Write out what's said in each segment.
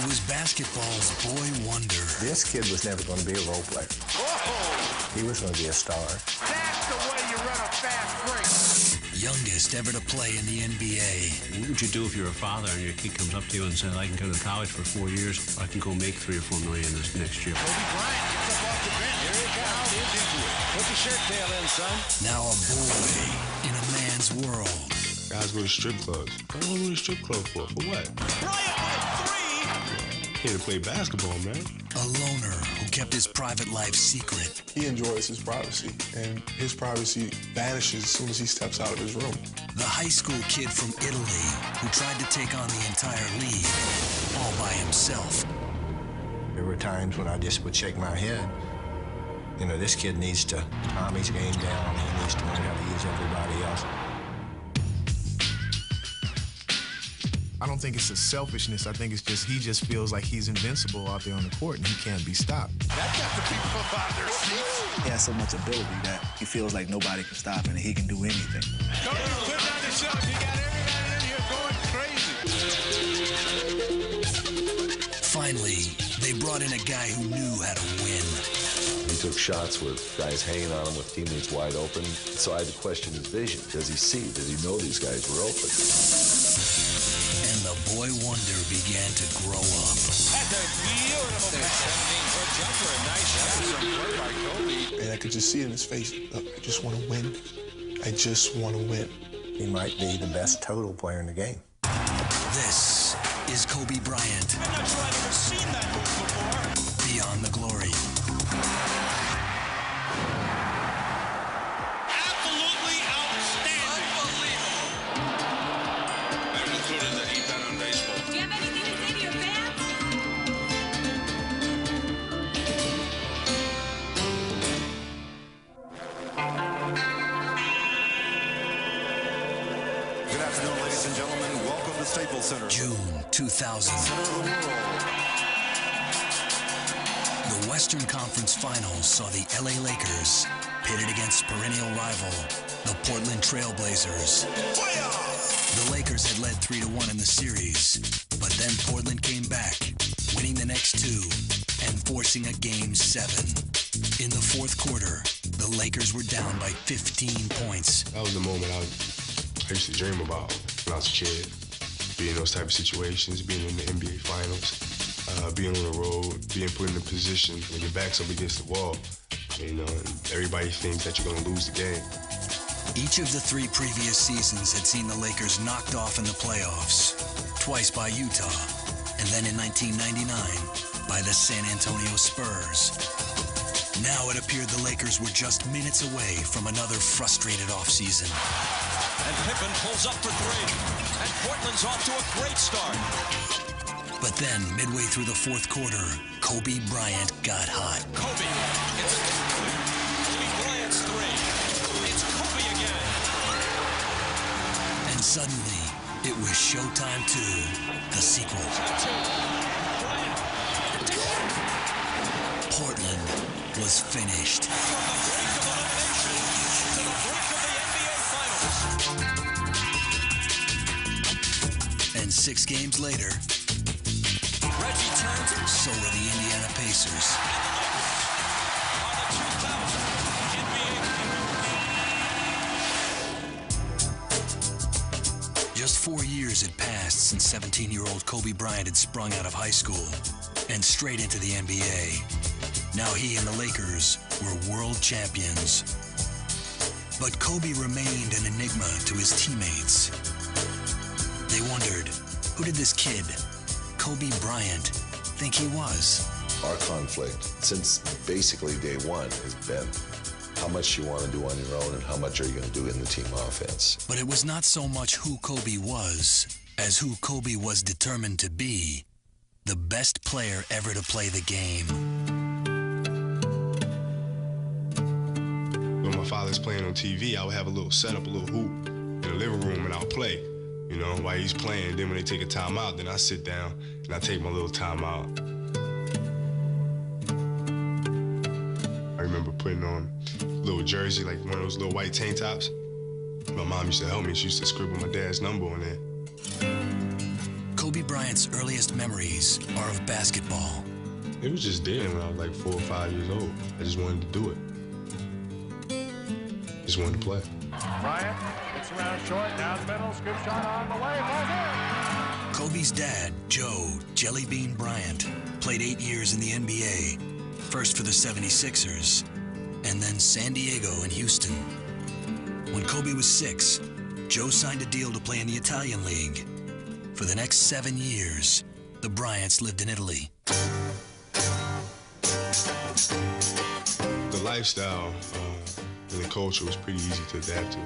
was basketball's boy wonder. This kid was never going to be a role player. Whoa! He was going to be a star. That's the way you run a fast break. Youngest ever to play in the NBA. What would you do if you're a father and your kid comes up to you and says, I can go to college for 4 years, I can go make $3 or $4 million this next year? Kobe Bryant gets up off the bench. Here he comes. He's into it. Put the shirt tail in, son. Now a boy in a man's world. Guys go to strip clubs. I don't go to strip club for what? Bryant with a three. Here to play basketball, man. A loner who kept his private life secret. He enjoys his privacy, and his privacy vanishes as soon as he steps out of his room. The high school kid from Italy who tried to take on the entire league all by himself. There were times when I just would shake my head. You know, this kid needs to calm his game down. He needs to learn how to use everybody else. I don't think it's a selfishness. I think it's just he just feels like he's invincible out there on the court and he can't be stopped. That got the people up out of their seats. He has so much ability that he feels like nobody can stop him and he can do anything. Kobe, put down the shot. You got everybody in here going crazy. Finally, they brought in a guy who knew how to win. He took shots with guys hanging on him with teammates wide open. So I had to question his vision. Does he see? Does he know these guys were open? And the boy wonder began to grow up. That's a beautiful 17-foot jumper. A nice shot from play by Kobe. And I could just see it in his face. Look, I just want to win. I just want to win. He might be the best total player in the game. This is Kobe Bryant. I'm not sure I've ever seen that move before. Beyond the glory. Absolutely outstanding. Unbelievable. That included that he's done on baseball. Do you have anything to say to your fans? Good afternoon, ladies and gentlemen. Welcome to Staples Center. June 2000. The Western Conference Finals saw the LA Lakers pitted against perennial rival, the Portland Trail Blazers. The Lakers had led 3-1 in the series, but then Portland came back, winning the next two and forcing a Game 7. In the fourth quarter, the Lakers were down by 15 points. That was the moment I used to dream about when I was a kid. Being in those type of situations, being in the NBA Finals, being on the road, being put in a position when your back's up against the wall, you know, and everybody thinks that you're going to lose the game. Each of the 3 previous seasons had seen the Lakers knocked off in the playoffs, twice by Utah, and then in 1999 by the San Antonio Spurs. Now it appeared the Lakers were just minutes away from another frustrated offseason. And Pippen pulls up for 3. And Portland's off to a great start. But then, midway through the fourth quarter, Kobe Bryant got hot. Kobe. It's Kobe Bryant's 3. It's Kobe again. And suddenly, it was Showtime 2, the sequel. Portland was finished. From the brink of elimination to the brink of the NBA Finals. And 6 games later, Reggie turns. so were the Indiana Pacers. On the 2000 NBA. Just 4 years had passed since 17-year-old Kobe Bryant had sprung out of high school and straight into the NBA. Now he and the Lakers were world champions. But Kobe remained an enigma to his teammates. They wondered, who did this kid, Kobe Bryant, think he was? Our conflict, since basically day one, has been how much you want to do on your own and how much are you going to do in the team offense. But it was not so much who Kobe was as who Kobe was determined to be, the best player ever to play the game. When my father's playing on TV, I would have a little setup, a little hoop in the living room, and I'll play, you know, while he's playing. Then when they take a timeout, then I sit down and I take my little timeout. I remember putting on a little jersey, like one of those little white tank tops. My mom used to help me. She used to scribble my dad's number on there. Kobe Bryant's earliest memories are of basketball. It was just there when I was like 4 or 5 years old. I just wanted to do it. Just wanted to play. Bryant gets around short, down middle, scoop shot on the way, falls in. Kobe's dad, Joe Jelly Bean Bryant, played 8 years in the NBA, first for the 76ers, and then San Diego and Houston. When Kobe was 6, Joe signed a deal to play in the Italian League. For the next 7 years, the Bryants lived in Italy. The lifestyle and the culture was pretty easy to adapt to.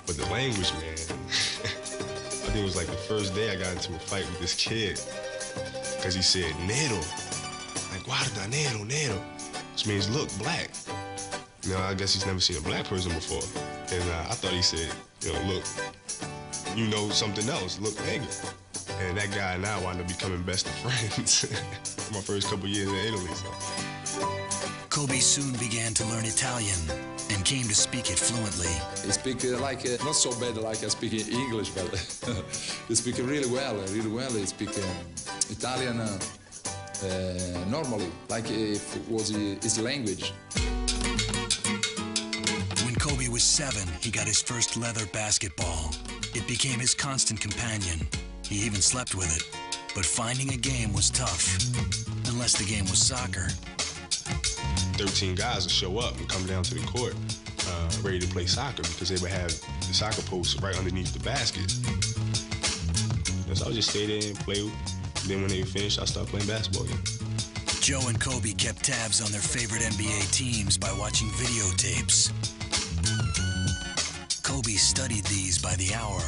But the language, man, I think it was like the first day I got into a fight with this kid because he said, nero. Like, guarda, nero, nero. Which means, look, black. You know, I guess he's never seen a black person before. And I thought he said, you know, look, you know something else, look nigga. And that guy and I wound up becoming best of friends my first couple years in Italy. So. Kobe soon began to learn Italian and came to speak it fluently. I speak not so bad like I speak English, but I speak really well, I speak Italian normally, like if it was his language. When Kobe was 7, he got his first leather basketball. It became his constant companion. He even slept with it. But finding a game was tough, unless the game was soccer. 13 guys would show up and come down to the court ready to play soccer because they would have the soccer post right underneath the basket. So I would just stay there and play. Then when they finished, I started playing basketball again. Joe and Kobe kept tabs on their favorite NBA teams by watching videotapes. Kobe studied these by the hour,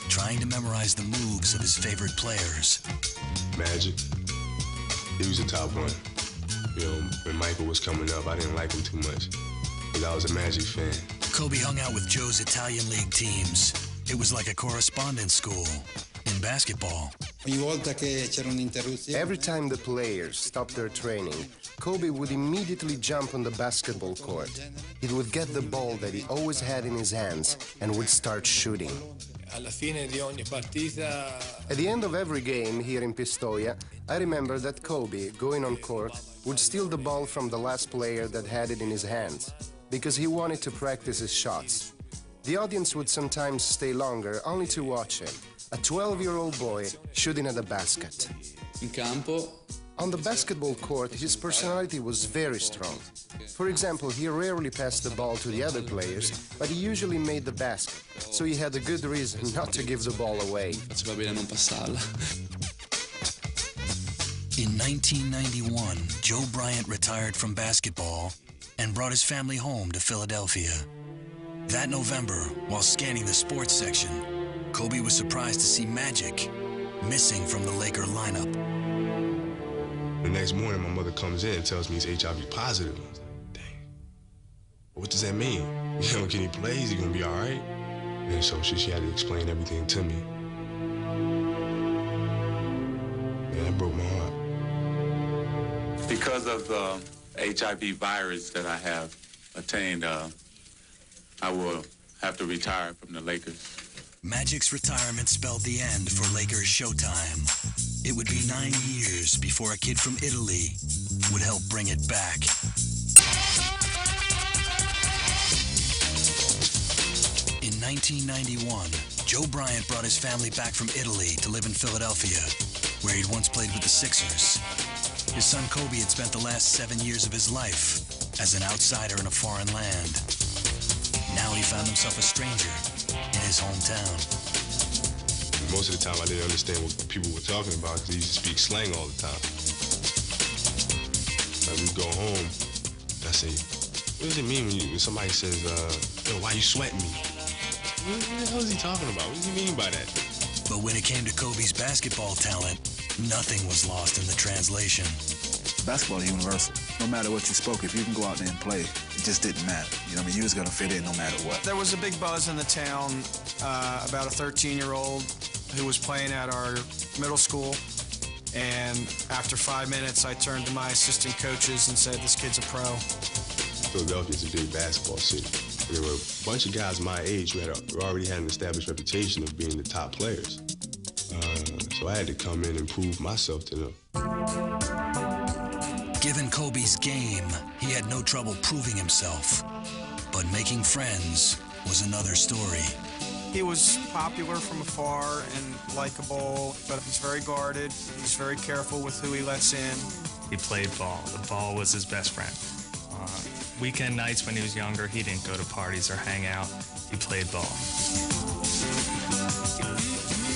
trying to memorize the moves of his favorite players. Magic, he was the top one. You know, when Michael was coming up, I didn't like him too much, because I was a Magic fan. Kobe hung out with Joe's Italian League teams. It was like a correspondence school in basketball. Every time the players stopped their training, Kobe would immediately jump on the basketball court. He would get the ball that he always had in his hands and would start shooting. At the end of every game here in Pistoia, I remember that Kobe, going on court, would steal the ball from the last player that had it in his hands, because he wanted to practice his shots. The audience would sometimes stay longer only to watch him, a 12-year-old boy shooting at the basket. On the basketball court, his personality was very strong. For example, he rarely passed the ball to the other players, but he usually made the basket, so he had a good reason not to give the ball away. In 1991, Joe Bryant retired from basketball and brought his family home to Philadelphia. That November, while scanning the sports section, Kobe was surprised to see Magic missing from the Laker lineup. The next morning, my mother comes in and tells me he's HIV positive. I was like, dang, what does that mean? You know, can he play? Is he gonna be all right? And so she had to explain everything to me. And that broke my heart. Because of the HIV virus that I have attained, I will have to retire from the Lakers. Magic's retirement spelled the end for Lakers Showtime. It would be 9 years before a kid from Italy would help bring it back. In 1991, Joe Bryant brought his family back from Italy to live in Philadelphia, where he'd once played with the Sixers. His son Kobe had spent the last 7 years of his life as an outsider in a foreign land. Now he found himself a stranger in his hometown. Most of the time, I didn't understand what people were talking about because he used to speak slang all the time. Like, we'd go home, and I say, what does it mean when somebody says, yo, why you sweating me? What the hell is he talking about? What does he mean by that? But when it came to Kobe's basketball talent, nothing was lost in the translation. Basketball is universal. No matter what you spoke, if you can go out there and play, it just didn't matter. You know what I mean? You was going to fit in no matter what. There was a big buzz in the town about a 13-year-old who was playing at our middle school. And after 5 minutes, I turned to my assistant coaches and said, this kid's a pro. Philadelphia is a big basketball city. And there were a bunch of guys my age who already had an established reputation of being the top players. So I had to come in and prove myself to them. Given Kobe's game, he had no trouble proving himself. But making friends was another story. He was popular from afar and likable, but he's very guarded. He's very careful with who he lets in. He played ball. The ball was his best friend. Weekend nights when he was younger, he didn't go to parties or hang out. He played ball.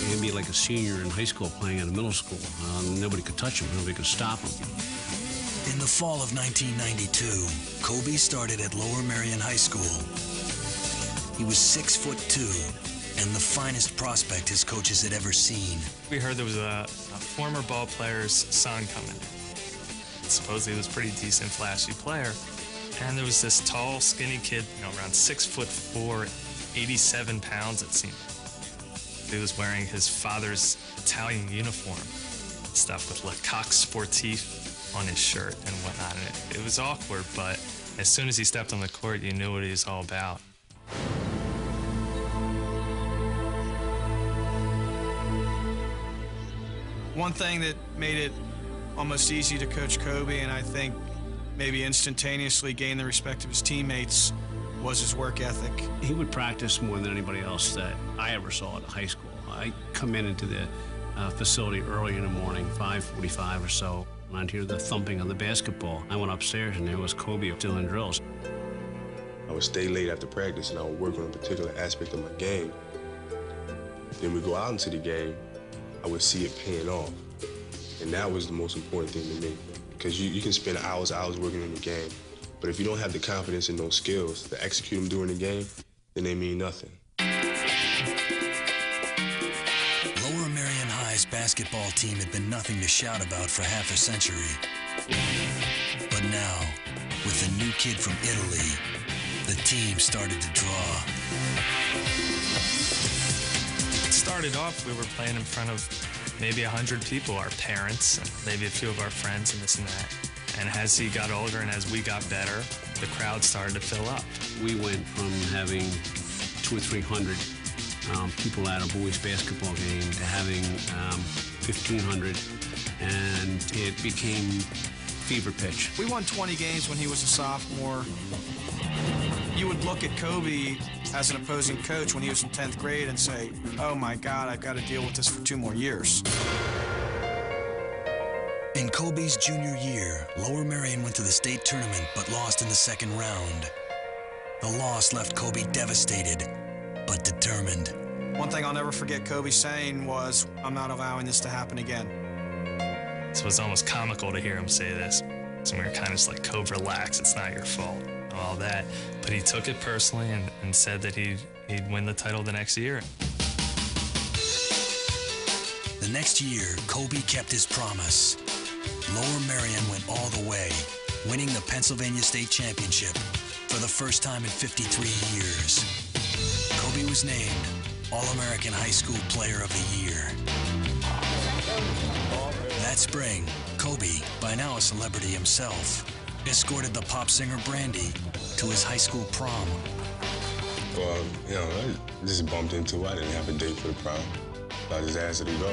He'd be like a senior in high school playing at a middle school. Nobody could touch him. Nobody could stop him. In the fall of 1992, Kobe started at Lower Merion High School. He was 6'2" and the finest prospect his coaches had ever seen. We heard there was a former ball player's son coming. Supposedly he was a pretty decent, flashy player. And there was this tall, skinny kid, around 6'4", 87 pounds, it seemed. He was wearing his father's Italian uniform, stuff with Le Coq Sportif on his shirt and whatnot. And it was awkward, but as soon as he stepped on the court, you knew what he was all about. One thing that made it almost easy to coach Kobe, and I think maybe instantaneously gain the respect of his teammates, was his work ethic. He would practice more than anybody else that I ever saw at high school. I come into the facility early in the morning, 5:45 or so, and I'd hear the thumping of the basketball. I went upstairs and there was Kobe still in drills. I would stay late after practice and I would work on a particular aspect of my game. Then we go out into the game, I would see it paying off. And that was the most important thing to me. Because you can spend hours working in the game, but if you don't have the confidence and those skills to execute them during the game, then they mean nothing. Lower Merion High's basketball team had been nothing to shout about for half a century. But now, with the new kid from Italy, the team started to draw. It started off, we were playing in front of maybe 100 people, our parents, maybe a few of our friends and this and that. And as he got older and as we got better, the crowd started to fill up. We went from having 200 or 300 people at a boys basketball game to having 1,500, and it became fever pitch. We won 20 games when he was a sophomore. You would look at Kobe as an opposing coach when he was in 10th grade and say, oh my God, I've got to deal with this for 2 more years. In Kobe's junior year, Lower Merion went to the state tournament but lost in the second round. The loss left Kobe devastated, but determined. One thing I'll never forget Kobe saying was, I'm not allowing this to happen again. So it was almost comical to hear him say this. So we were kind of just like, Kobe, relax, it's not your fault, all that. But he took it personally and said that he'd win the title the next year. The next year, Kobe kept his promise. Lower Merion went all the way, winning the Pennsylvania State Championship for the first time in 53 years. Kobe was named All-American High School Player of the Year. That spring, Kobe, by now a celebrity himself, escorted the pop singer Brandy to his high school prom. Well, I just bumped into it. I didn't have a date for the prom. I just asked her to go.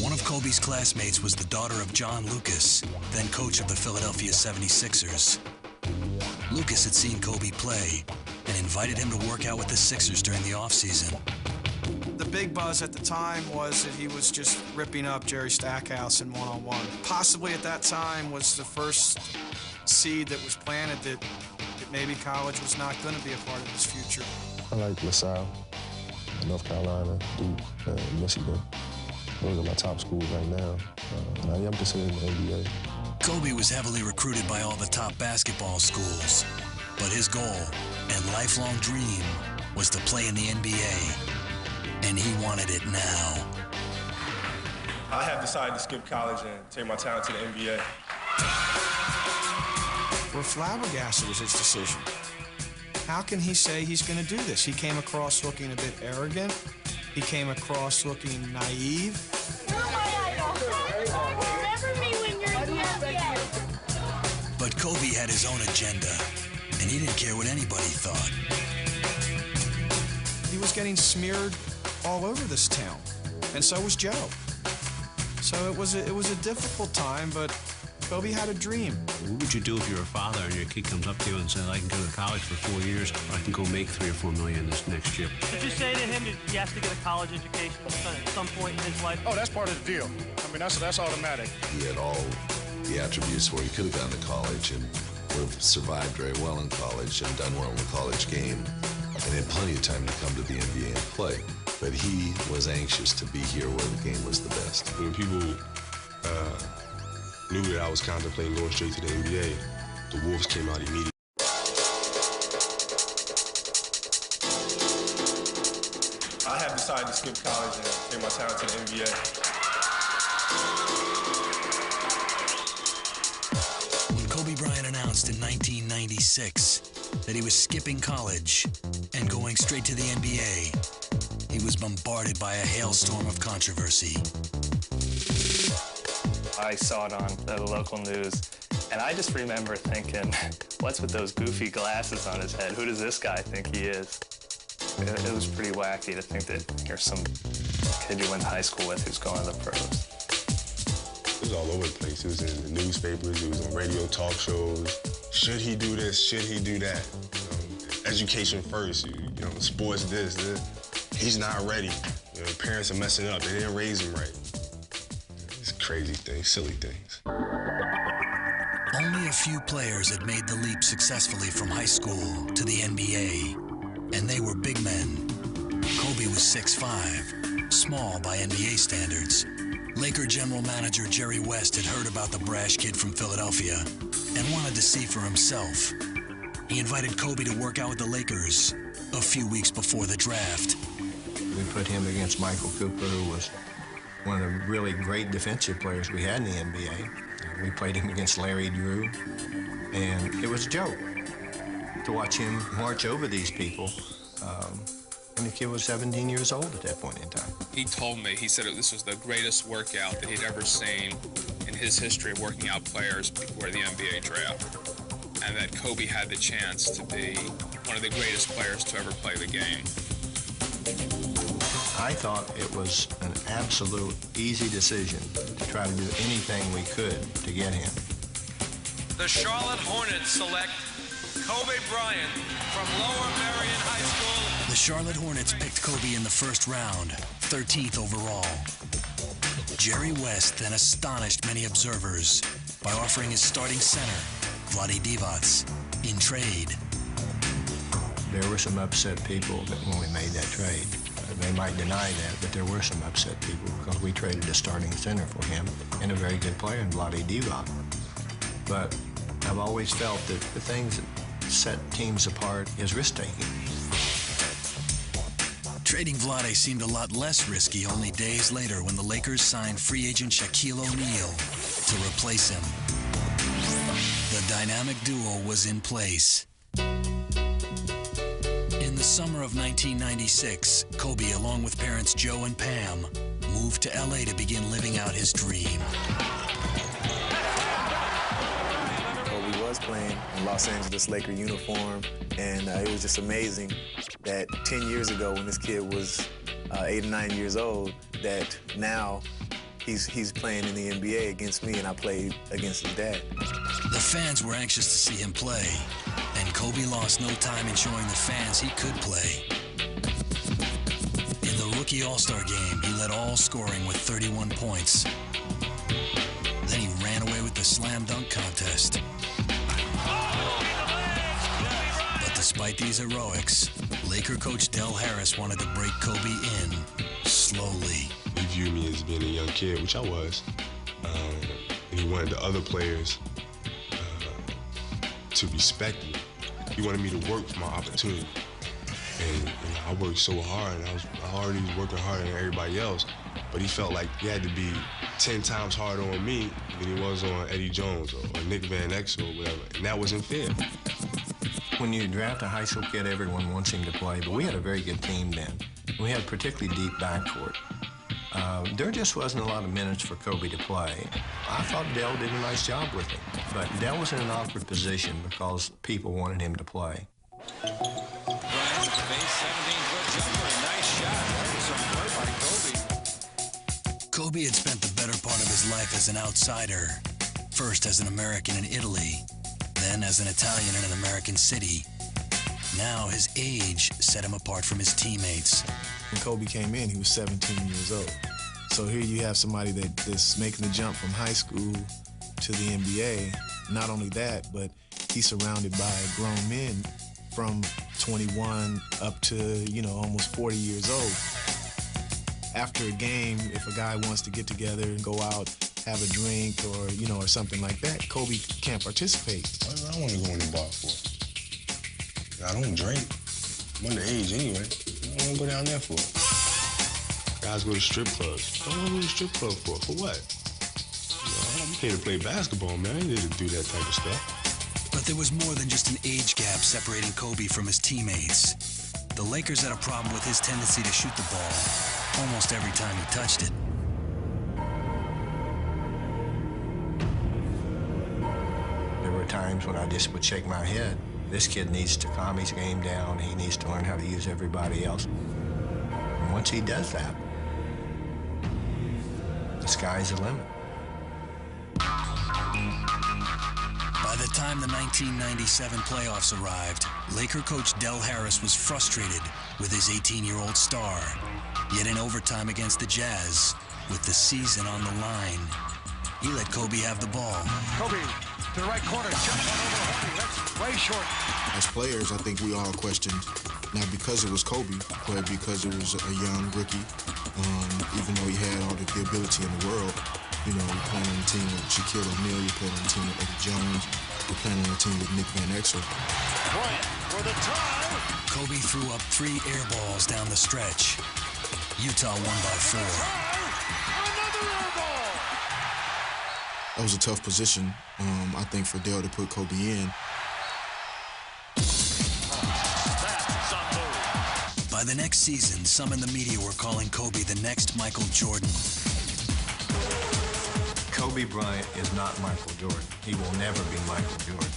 One of Kobe's classmates was the daughter of John Lucas, then coach of the Philadelphia 76ers. Lucas had seen Kobe play and invited him to work out with the Sixers during the offseason. The big buzz at the time was that he was just ripping up Jerry Stackhouse in one-on-one. Possibly at that time was the first seed that was planted that maybe college was not going to be a part of his future. I like LaSalle, North Carolina, Duke, Michigan. Those are my top schools right now. I am considered in the NBA. Kobe was heavily recruited by all the top basketball schools, but his goal and lifelong dream was to play in the NBA, and he wanted it now. I have decided to skip college and take my talent to the NBA. We're flabbergasted with his decision. How can he say he's going to do this? He came across looking a bit arrogant. He came across looking naive. You're my idol. Remember me when you're in the NBA. But Kobe had his own agenda, and he didn't care what anybody thought. he was getting smeared all over this town, and so was Joe. So it was a difficult time, but Kobe had a dream. What would you do if you're a father and your kid comes up to you and says, I can go to college for 4 years, or I can go make $3 or $4 million this next year? Did you say to him he has to get a college education at some point in his life? Oh, that's part of the deal. I mean, that's automatic. He had all the attributes where he could have gone to college and would have survived very well in college and done well in the college game and had plenty of time to come to the NBA and play. But he was anxious to be here where the game was the best. When people knew that I was contemplating going straight to the NBA, the Wolves came out immediately. I have decided to skip college and take my talent to the NBA. When Kobe Bryant announced in 1996 that he was skipping college and going straight to the NBA, he was bombarded by a hailstorm of controversy. I saw it on the local news, and I just remember thinking, what's with those goofy glasses on his head? Who does this guy think he is? It was pretty wacky to think that here's some kid you went to high school with who's going to the pros. It was all over the place. It was in the newspapers, it was on radio talk shows. Should he do this? Should he do that? Education first, sports this. He's not ready. Parents are messing up. They didn't raise him right. It's crazy things, silly things. Only a few players had made the leap successfully from high school to the NBA, and they were big men. Kobe was 6'5", small by NBA standards. Laker general manager Jerry West had heard about the brash kid from Philadelphia and wanted to see for himself. He invited Kobe to work out with the Lakers a few weeks before the draft. We put him against Michael Cooper, who was one of the really great defensive players we had in the NBA. We played him against Larry Drew, and it was a joke to watch him march over these people. And the kid was 17 years old at that point in time. He told me, he said this was the greatest workout that he'd ever seen in his history of working out players before the NBA draft. And that Kobe had the chance to be one of the greatest players to ever play the game. I thought it was an absolute easy decision to try to do anything we could to get him. The Charlotte Hornets select Kobe Bryant from Lower Merion High School. The Charlotte Hornets picked Kobe in the first round, 13th overall. Jerry West then astonished many observers by offering his starting center, Vlade Divac, in trade. There were some upset people when we made that trade. They might deny that, but there were some upset people because we traded a starting center for him and a very good player in Vlade Divac. But I've always felt that the things that set teams apart is risk-taking. Trading Vlade seemed a lot less risky only days later when the Lakers signed free agent Shaquille O'Neal to replace him. The dynamic duo was in place. In the summer of 1996, Kobe, along with parents Joe and Pam, moved to LA to begin living out his dream. Kobe was playing in Los Angeles Laker uniform, and it was just amazing that 10 years ago when this kid was 8 or 9 years old, that now he's playing in the NBA against me, and I played against his dad. The fans were anxious to see him play, and Kobe lost no time in showing the fans he could play. In the rookie All-Star game, he led all scoring with 31 points. Then he ran away with the slam dunk contest. But despite these heroics, Laker coach Del Harris wanted to break Kobe in slowly. He viewed me as being a young kid, which I was. And he wanted the other players to respect me. He wanted me to work for my opportunity. And I worked so hard, and I already was working harder than everybody else, but he felt like he had to be 10 times harder on me than he was on Eddie Jones or Nick Van Exel or whatever, and that wasn't fair. When you draft a high school kid, everyone wants him to play, but we had a very good team then. We had a particularly deep backcourt. There just wasn't a lot of minutes for Kobe to play. I thought Del did a nice job with him, but Del was in an awkward position because people wanted him to play. Bryant pace, 17-foot jumper, nice shot. That was some play by Kobe. Kobe had spent the better part of his life as an outsider, first as an American in Italy, then as an Italian in an American city. Now his age set him apart from his teammates. When Kobe came in, he was 17 years old. So here you have somebody that's making the jump from high school to the NBA. Not only that, but he's surrounded by grown men from 21 up to, almost 40 years old. After a game, if a guy wants to get together and go out, have a drink or, or something like that, Kobe can't participate. What do I want to go in the bar for? I don't drink. I'm underage anyway. I don't want to go down there for it. Guys go to strip clubs. What do I want to go to strip club for? For what? I'm here to play basketball, man. I ain't here to do that type of stuff. But there was more than just an age gap separating Kobe from his teammates. The Lakers had a problem with his tendency to shoot the ball almost every time he touched it. There were times when I just would shake my head. This kid needs to calm his game down. He needs to learn how to use everybody else. And once he does that, the sky's the limit. By the time the 1997 playoffs arrived, Laker coach Del Harris was frustrated with his 18-year-old star. Yet in overtime against the Jazz, with the season on the line, he let Kobe have the ball. Kobe to the right corner, jump on over Horney. That's way short. As players, I think we all questioned, not because it was Kobe, but because it was a young rookie. Even though he had all the ability in the world, you playing on the team with Shaquille O'Neal, you playing on the team with Eddie Jones, you're playing on the team with Nick Van Exel. Bryant for the tie. Kobe threw up 3 air balls down the stretch. Utah won by 4. Another air ball. That was a tough position, I think, for Dale to put Kobe in. By the next season, some in the media were calling Kobe the next Michael Jordan. Kobe Bryant is not Michael Jordan. He will never be Michael Jordan.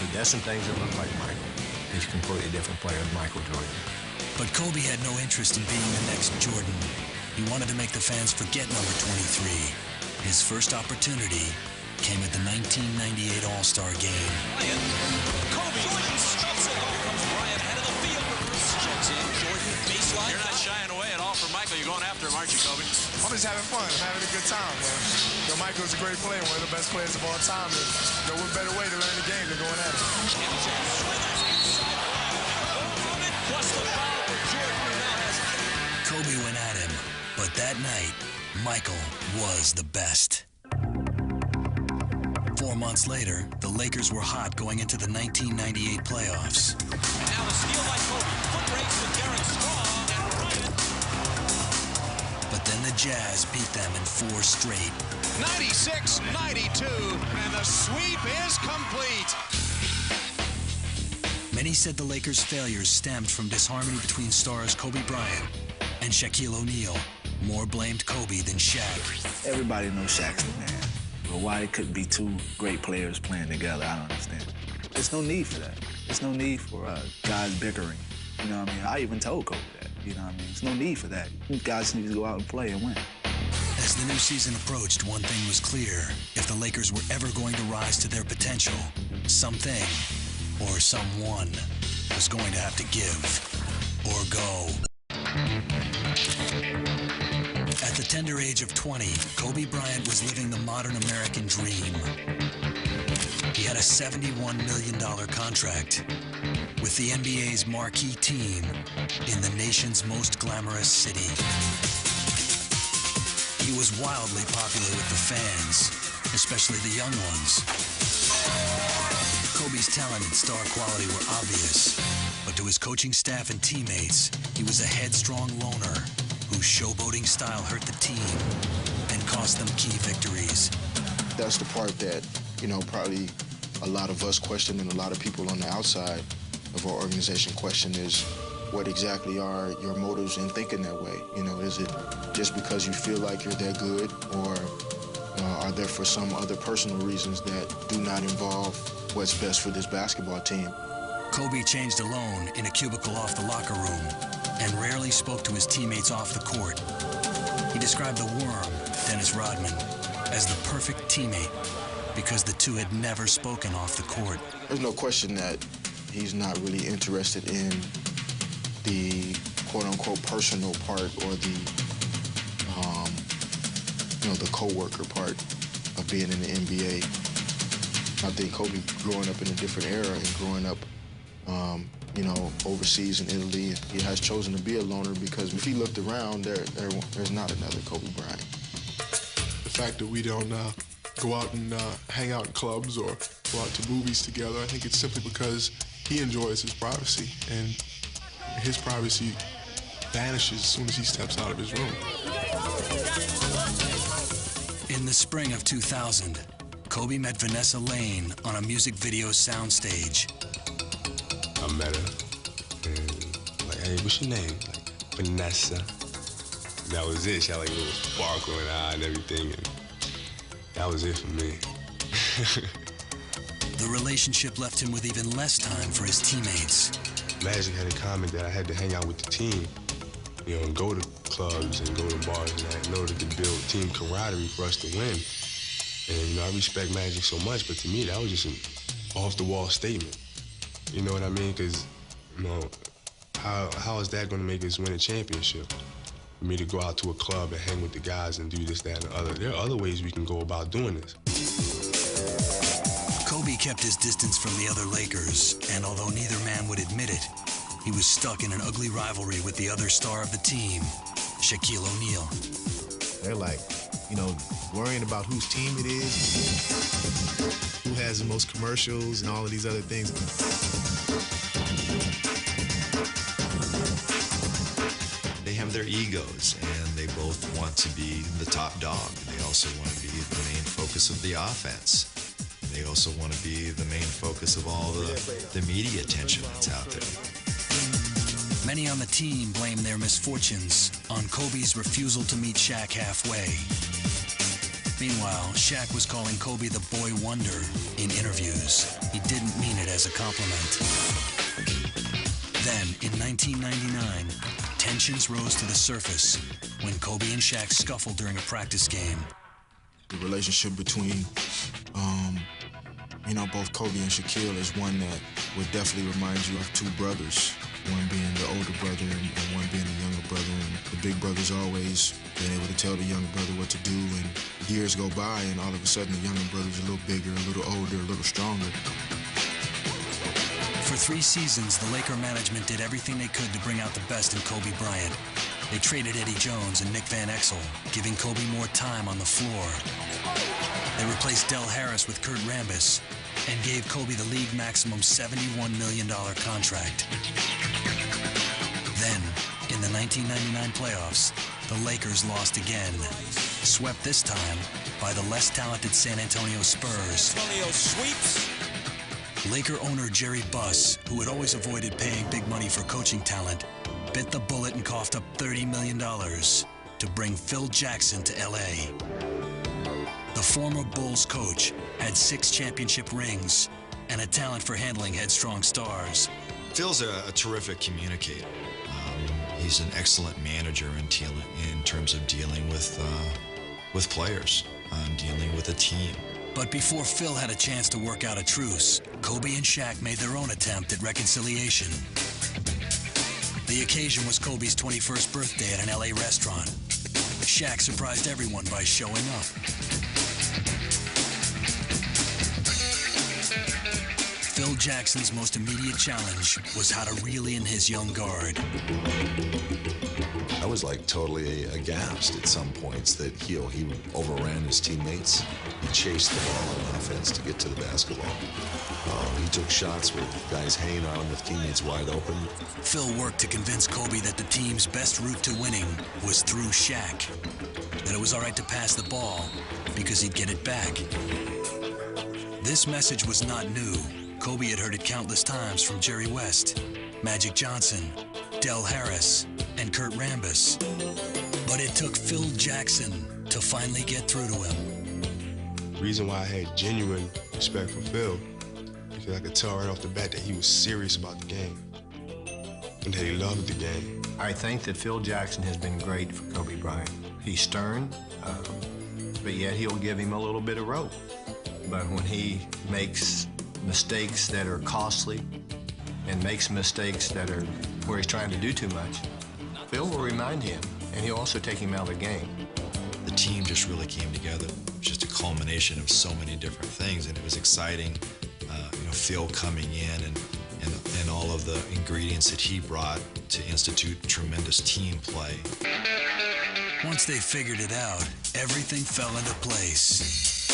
He does some things that look like Michael. He's a completely different player than Michael Jordan. But Kobe had no interest in being the next Jordan. He wanted to make the fans forget number 23. His first opportunity came at the 1998 All-Star Game. Kobe Jordan stuffs it. Here comes Bryant head of the field. Reverse checks in. Jordan baseline. You're not shying away at all from Michael. You're going after him, aren't you, Kobe? I'm just having fun. I'm having a good time, man. Michael's a great player, one of the best players of all time. And, what better way to learn the game than going at it? Plus the foul for Jordan, who now has... Kobe went at him, but that night, Michael was the best. 4 months later, the Lakers were hot going into the 1998 playoffs. And now the steal by Kobe. Foot race with Derek Strong and Bryant. But then the Jazz beat them in 4 straight. 96-92, and the sweep is complete. Many said the Lakers' failures stemmed from disharmony between stars Kobe Bryant and Shaquille O'Neal. More blamed Kobe than Shaq. Everybody knows Shaq's the man. But why it couldn't be 2 great players playing together, I don't understand. There's no need for that. There's no need for guys bickering. You know what I mean? I even told Kobe that. You know what I mean? There's no need for that. You guys need to go out and play and win. As the new season approached, one thing was clear. If the Lakers were ever going to rise to their potential, something or someone was going to have to give or go. At the tender age of 20, Kobe Bryant was living the modern American dream. He had a $71 million contract with the NBA's marquee team in the nation's most glamorous city. He was wildly popular with the fans, especially the young ones. Kobe's talent and star quality were obvious, but to his coaching staff and teammates, he was a headstrong loner whose showboating style hurt the team and cost them key victories. That's the part that, probably a lot of us question and a lot of people on the outside of our organization question is, what exactly are your motives in thinking that way? Is it just because you feel like you're that good, or are there for some other personal reasons that do not involve what's best for this basketball team? Kobe changed alone in a cubicle off the locker room and rarely spoke to his teammates off the court. He described the worm, Dennis Rodman, as the perfect teammate because the two had never spoken off the court. There's no question that he's not really interested in the quote-unquote personal part or the, the co-worker part of being in the NBA. I think Kobe, growing up in a different era and growing up, overseas in Italy, he has chosen to be a loner because if he looked around, there's not another Kobe Bryant. The fact that we don't go out and hang out in clubs or go out to movies together, I think it's simply because he enjoys his privacy, and his privacy vanishes as soon as he steps out of his room. In the spring of 2000, Kobe met Vanessa Lane on a music video soundstage. I met her, and like, hey, what's your name? Like, Vanessa. That was it. She had like a little sparkle in her eye and everything, and that was it for me. The relationship left him with even less time for his teammates. Magic had a comment that I had to hang out with the team, and go to clubs and go to bars and that in order to build team camaraderie for us to win. And, I respect Magic so much, but to me, that was just an off-the-wall statement. You know what I mean? Because, how is that going to make us win a championship? For me to go out to a club and hang with the guys and do this, that, and the other. There are other ways we can go about doing this. Kobe kept his distance from the other Lakers, and although neither man would admit it, he was stuck in an ugly rivalry with the other star of the team, Shaquille O'Neal. They're like, worrying about whose team it is, who has the most commercials, and all of these other things. They have their egos, and they both want to be the top dog. They also want to be the main focus of the offense. They also want to be the main focus of all the media attention that's out there. Many on the team blame their misfortunes on Kobe's refusal to meet Shaq halfway. Meanwhile, Shaq was calling Kobe the boy wonder in interviews. He didn't mean it as a compliment. Then, in 1999, tensions rose to the surface when Kobe and Shaq scuffled during a practice game. The relationship between, both Kobe and Shaquille is one that would definitely remind you of two brothers. One being the older brother and one being the younger brother. And the big brother's always been able to tell the younger brother what to do. And years go by, and all of a sudden, the younger brother's a little bigger, a little older, a little stronger. For 3 seasons, the Laker management did everything they could to bring out the best in Kobe Bryant. They traded Eddie Jones and Nick Van Exel, giving Kobe more time on the floor. They replaced Del Harris with Kurt Rambis and gave Kobe the league maximum $71 million contract. Then, in the 1999 playoffs, the Lakers lost again, swept this time by the less talented San Antonio Spurs. Antonio sweeps. Laker owner Jerry Buss, who had always avoided paying big money for coaching talent, bit the bullet and coughed up $30 million to bring Phil Jackson to L.A. The former Bulls coach had 6 championship rings and a talent for handling headstrong stars. Phil's a terrific communicator. He's an excellent manager in terms of dealing with players, dealing with a team. But before Phil had a chance to work out a truce, Kobe and Shaq made their own attempt at reconciliation. The occasion was Kobe's 21st birthday at an LA restaurant. Shaq surprised everyone by showing up. Phil Jackson's most immediate challenge was how to reel in his young guard. I was like totally aghast at some points that he overran his teammates. He chased the ball on offense to get to the basketball. He took shots with guys hanging on with teammates wide open. Phil worked to convince Kobe that the team's best route to winning was through Shaq. That it was all right to pass the ball because he'd get it back. This message was not new. Kobe had heard it countless times from Jerry West, Magic Johnson, Del Harris, and Kurt Rambis. But it took Phil Jackson to finally get through to him. The reason why I had genuine respect for Phil, because I could tell right off the bat that he was serious about the game and that he loved the game. I think that Phil Jackson has been great for Kobe Bryant. He's stern, but yet he'll give him a little bit of rope. But when he makes mistakes that are costly and makes mistakes that are where he's trying to do too much, Phil will remind him, and he'll also take him out of the game. The team just really came together. It was just a culmination of so many different things, and it was exciting. Phil coming in and all of the ingredients that he brought to institute tremendous team play. Once they figured it out, everything fell into place.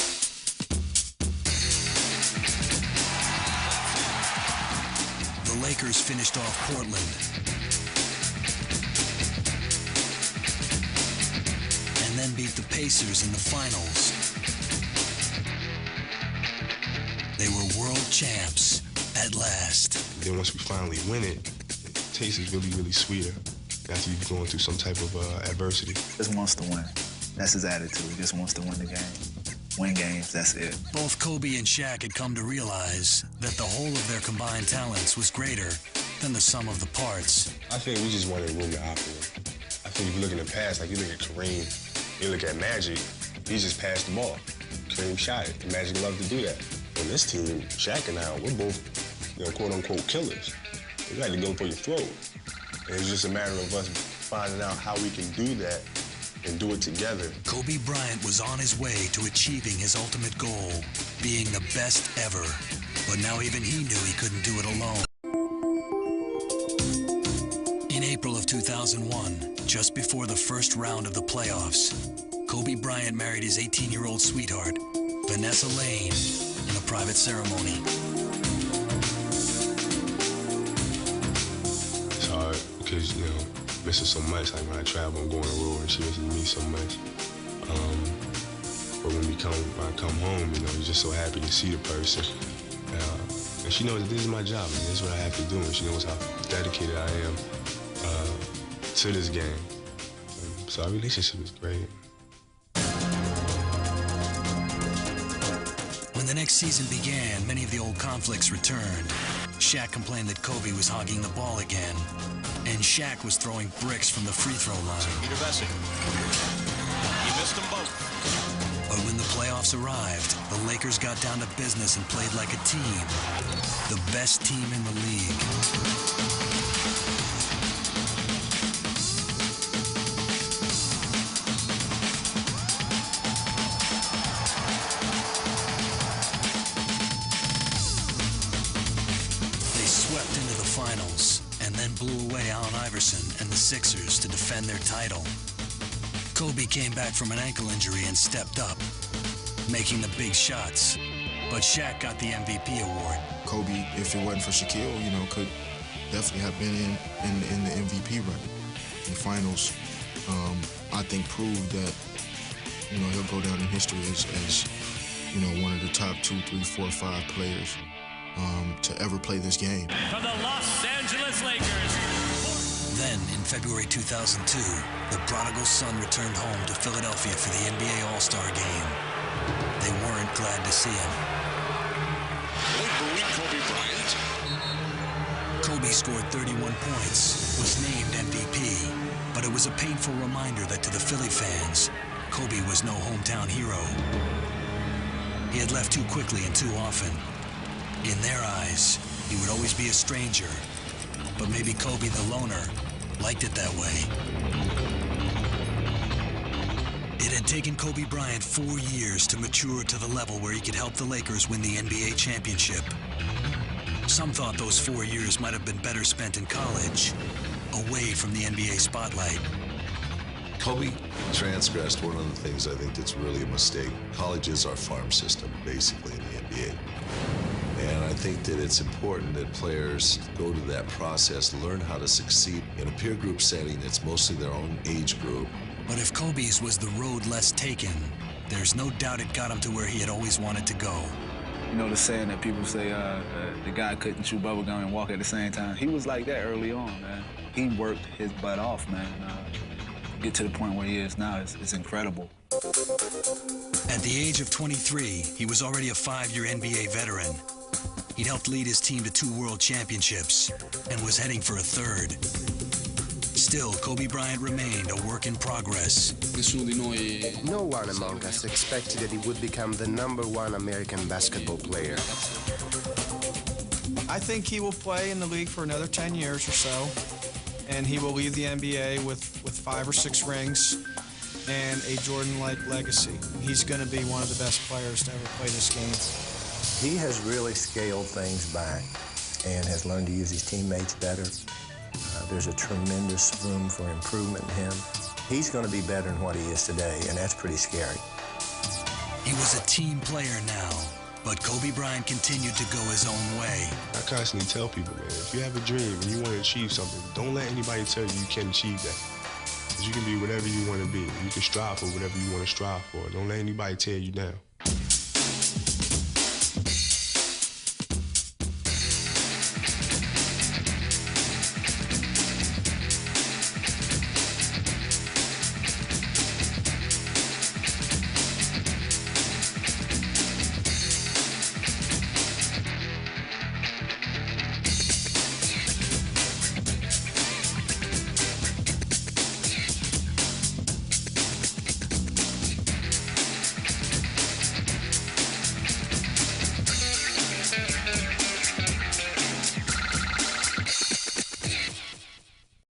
The Lakers finished off Portland and then beat the Pacers in the finals. They were world champs at last. Then once we finally win it, it tastes really, really sweeter after you've gone through some type of adversity. Just wants to win. That's his attitude. He just wants to win the game. Win games, that's it. Both Kobe and Shaq had come to realize that the whole of their combined talents was greater than the sum of the parts. I think we just wanted room to operate. I think if you look in the past, like you look at Kareem, you look at Magic, he just passed the ball. Kareem shot it. The Magic loved to do that. On this team, Shaq and I, we're both, quote-unquote killers. We got to go for your throat. And it's just a matter of us finding out how we can do that and do it together. Kobe Bryant was on his way to achieving his ultimate goal, being the best ever. But now even he knew he couldn't do it alone. In April of 2001, just before the first round of the playoffs, Kobe Bryant married his 18-year-old sweetheart, Vanessa Lane, in a private ceremony. It's hard because, I miss her so much. Like when I travel and go on the road, and she misses me so much. But when I come home, you're just so happy to see the person. And she knows that this is my job, and this is what I have to do, and she knows how dedicated I am to this game. So our relationship is great. When the next season began, many of the old conflicts returned. Shaq complained that Kobe was hogging the ball again, and Shaq was throwing bricks from the free throw line. Peter Bessick. He missed them both. But when the playoffs arrived, the Lakers got down to business and played like a team. The best team in the league. They swept into the finals and then blew away Allen Iverson and the Sixers to defend their title. Kobe came back from an ankle injury and stepped up, making the big shots. But Shaq got the MVP award. Kobe, if it wasn't for Shaquille, could definitely have been in the MVP running. The finals, I think, proved that, he'll go down in history as one of the top 2, 3, 4, 5 players to ever play this game. From the Los Angeles Lakers. Then, in February 2002, the prodigal son returned home to Philadelphia for the NBA All-Star Game. They weren't glad to see him. Kobe Bryant. Kobe scored 31 points, was named MVP, but it was a painful reminder that to the Philly fans, Kobe was no hometown hero. He had left too quickly and too often. In their eyes, he would always be a stranger, but maybe Kobe the loner liked it that way. It had taken Kobe Bryant 4 years to mature to the level where he could help the Lakers win the NBA championship. Some thought those 4 years might have been better spent in college, away from the NBA spotlight. Kobe transgressed one of the things I think that's really a mistake. College is our farm system, basically, in the NBA. And I think that it's important that players go to that process, learn how to succeed in a peer group setting that's mostly their own age group. But if Kobe's was the road less taken, there's no doubt it got him to where he had always wanted to go. The saying that people say the guy couldn't chew bubblegum and walk at the same time. He was like that early on, man. He worked his butt off, man. Get to the point where he is now, it's incredible. At the age of 23, he was already a 5-year NBA veteran, He'd helped lead his team to 2 world championships and was heading for a 3rd. Still, Kobe Bryant remained a work in progress. No one among us expected that he would become the #1 American basketball player. I think he will play in the league for another 10 years or so, and he will leave the NBA with 5 or 6 rings and a Jordan-like legacy. He's going to be one of the best players to ever play this game. He has really scaled things back and has learned to use his teammates better. There's a tremendous room for improvement in him. He's going to be better than what he is today, and that's pretty scary. He was a team player now, but Kobe Bryant continued to go his own way. I constantly tell people, man, if you have a dream and you want to achieve something, don't let anybody tell you you can't achieve that. Because you can be whatever you want to be. You can strive for whatever you want to strive for. Don't let anybody tear you down.